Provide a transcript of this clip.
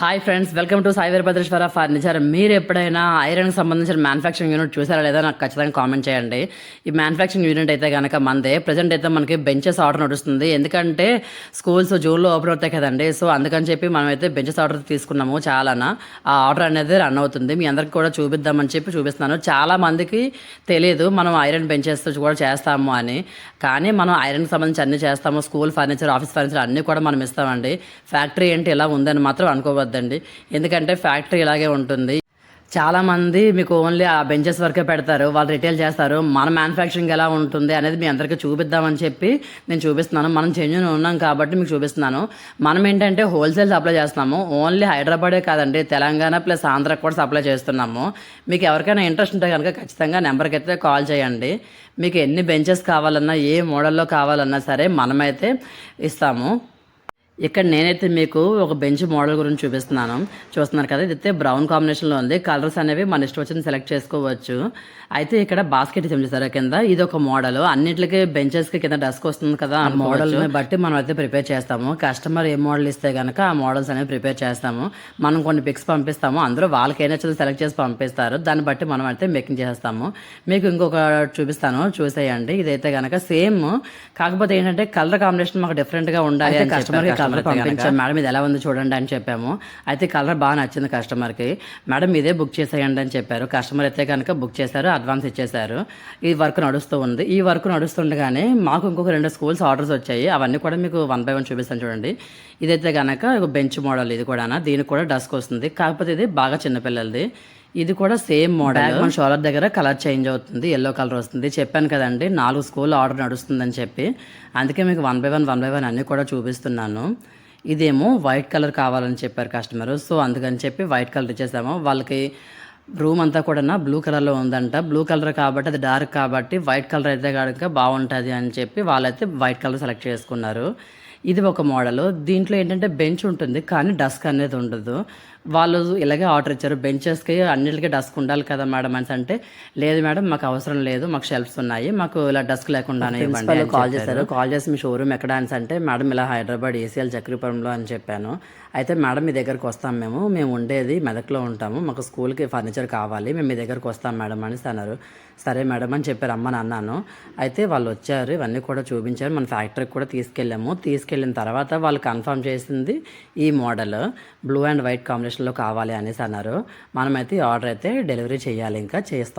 Hi friends, welcome to Sai Veerabhadreswara furniture. మీరు ఎప్పుడైనా ఐరన్కి సంబంధించిన మ్యానుఫ్యాక్చరింగ్ యూనిట్ చూసారా లేదా నాకు ఖచ్చితంగా కామెంట్ చేయండి. ఈ మ్యానుఫ్యాక్చరింగ్ యూనిట్ అయితే కనుక మనదే. ప్రజెంట్ అయితే మనకి బెంచెస్ ఆర్డర్ నడుస్తుంది. ఎందుకంటే స్కూల్స్ జూన్లో ఓపెన్ అవుతాయి కదండి. సో అందుకని చెప్పి మనమైతే బెంచెస్ ఆర్డర్ తీసుకున్నాము. చాలానా ఆ ఆర్డర్ అనేది రన్ అవుతుంది. మీ అందరికి కూడా చూపిద్దామని చెప్పి చూపిస్తున్నాను. చాలా మందికి తెలియదు మనం ఐరన్ బెంచెస్ కూడా చేస్తాము అని. కానీ మనం ఐరన్కి సంబంధించి అన్నీ చేస్తాము. స్కూల్ ఫర్నిచర్, ఆఫీస్ ఫర్నిచర్ అన్నీ కూడా మనం ఇస్తామండి. ఫ్యాక్టరీ ఏంటి ఇలా ఉందని మాత్రం అనుకోవద్దండి. ఎందుకంటే ఫ్యాక్టరీ ఇలాగే ఉంటుంది. చాలామంది మీకు ఓన్లీ ఆ బెంచెస్ వరకే పెడతారు, వాళ్ళు రిటైల్ చేస్తారు. మన మ్యానుఫ్యాక్చరింగ్ ఎలా ఉంటుంది అనేది మీ అందరికీ చూపిద్దామని చెప్పి నేను చూపిస్తున్నాను. మనం జెన్యూన్ ఉన్నాం కాబట్టి మీకు చూపిస్తున్నాను. మనం ఏంటంటే హోల్సేల్ సప్లై చేస్తున్నాము. ఓన్లీ హైదరాబాదే కాదండి, తెలంగాణ ప్లస్ ఆంధ్రాకి కూడా సప్లై చేస్తున్నాము. మీకు ఎవరికైనా ఇంట్రెస్ట్ ఉంటే కనుక ఖచ్చితంగా నెంబర్కి అయితే కాల్ చేయండి. మీకు ఎన్ని బెంచెస్ కావాలన్నా, ఏ మోడల్లో కావాలన్నా సరే మనమైతే ఇస్తాము. ఇక్కడ నేనైతే మీకు ఒక బెంచ్ మోడల్ గురించి చూస్తున్నారు కదా. ఇదైతే బ్రౌన్ కాంబినేషన్లో ఉంది. కలర్స్ అనేవి మన ఇష్టం వచ్చింది సెలెక్ట్ చేసుకోవచ్చు. అయితే ఇక్కడ బాస్కెట్ ఇచ్చాం చూసారా కింద, ఇది ఒక మోడల్. అన్నింటికి బెంచెస్కి కింద డస్క్ వస్తుంది కదా, ఆ మోడల్ని బట్టి మనం అయితే ప్రిపేర్ చేస్తాము. కస్టమర్ ఏ మోడల్ ఇస్తే కనుక ఆ మోడల్స్ అనేవి ప్రిపేర్ చేస్తాము. మనం కొన్ని పిక్స్ పంపిస్తాము, అందరూ వాళ్ళకి ఏ నచ్చిందో సెలెక్ట్ చేసి పంపిస్తారు. దాన్ని బట్టి మనం అయితే మేకింగ్ చేస్తాము. మీకు ఇంకొక చూపిస్తాను, చూసేయండి. ఇదైతే కనుక సేమ్, కాకపోతే ఏంటంటే కలర్ కాంబినేషన్ మాకు డిఫరెంట్గా ఉండాలి. కస్టమర్కి కలర్ పంపించాం. మేడం ఇది ఎలా ఉంది చూడండి అని చెప్పాము. అయితే కలర్ బాగా నచ్చింది కస్టమర్కి. మేడం ఇదే బుక్ చేసేయండి అని చెప్పారు. కస్టమర్ అయితే కనుక బుక్ చేశారు, అడ్వాన్స్ ఇచ్చేశారు. ఈ వర్క్ నడుస్తూ ఉంది. ఈ వర్క్ నడుస్తుండగానే మాకు ఇంకొక 2 స్కూల్స్ ఆర్డర్స్ వచ్చాయి. అవన్నీ కూడా మీకు 1 by 1 చూపిస్తాను చూడండి. ఇదైతే కనుక ఒక బెంచ్ మోడల్. ఇది కూడా దీనికి కూడా డస్క్ వస్తుంది, కాకపోతే ఇది బాగా చిన్నపిల్లలది. ఇది కూడా సేమ్ మోడల్. మన షోలర్ దగ్గర కలర్ చేంజ్ అవుతుంది, ఎల్లో కలర్ వస్తుంది. చెప్పాను కదండి 4 స్కూల్ ఆర్డర్ నడుస్తుందని చెప్పి, అందుకే మీకు 1 by 1 అన్నీ కూడా చూపిస్తున్నాను. ఇదేమో వైట్ కలర్ కావాలని చెప్పారు కస్టమర్. సో అందుకని చెప్పి వైట్ కలర్ ఇచ్చేసాము. వాళ్ళకి రూమ్ అంతా కూడా బ్లూ కలర్లో ఉందంట. బ్లూ కలర్ కాబట్టి అది డార్క్ కాబట్టి వైట్ కలర్ అయితే కనుక బాగుంటుంది అని చెప్పి వాళ్ళైతే వైట్ కలర్ సెలెక్ట్ చేసుకున్నారు. ఇది ఒక మోడల్. దీంట్లో ఏంటంటే బెంచ్ ఉంటుంది కానీ డస్క్ అనేది ఉండదు. వాళ్ళు ఇలాగే ఆర్డర్ ఇచ్చారు. బెంచెస్కి అన్నిటికీ డస్క్ ఉండాలి కదా మేడం అని అంటే, లేదు మేడం మాకు అవసరం లేదు, మాకు షెల్ఫ్స్ ఉన్నాయి, మాకు ఇలా డస్క్ లేకుండానే ఇవ్వండి. కాల్ చేశారు. కాల్ చేసి మీ షోరూమ్ ఎక్కడ అని అంటే, మేడం ఇలా హైదరాబాద్ ఏసీఎల్ చక్రీపురంలో అని చెప్పాను. అయితే మేడం మీ దగ్గరకు వస్తాం, మేము ఉండేది మెదక్లో ఉంటాము, మాకు స్కూల్కి ఫర్నిచర్ కావాలి, మేము మీ దగ్గరకు వస్తాం మేడం అని అన్నారు. సరే మేడం అని చెప్పారు. అమ్మని అన్నాను. అయితే వాళ్ళు వచ్చారు, ఇవన్నీ కూడా చూపించారు. మన ఫ్యాక్టరీకి కూడా తీసుకెళ్ళిన తర్వాత వాళ్ళు కన్ఫర్మ్ చేసింది ఈ మోడల్ బ్లూ అండ్ వైట్ కాంబినేషన్లో కావాలి అనేసి అన్నారు. మనమైతే ఈ ఆర్డర్ అయితే డెలివరీ చేయాలి, ఇంకా చేస్తాం.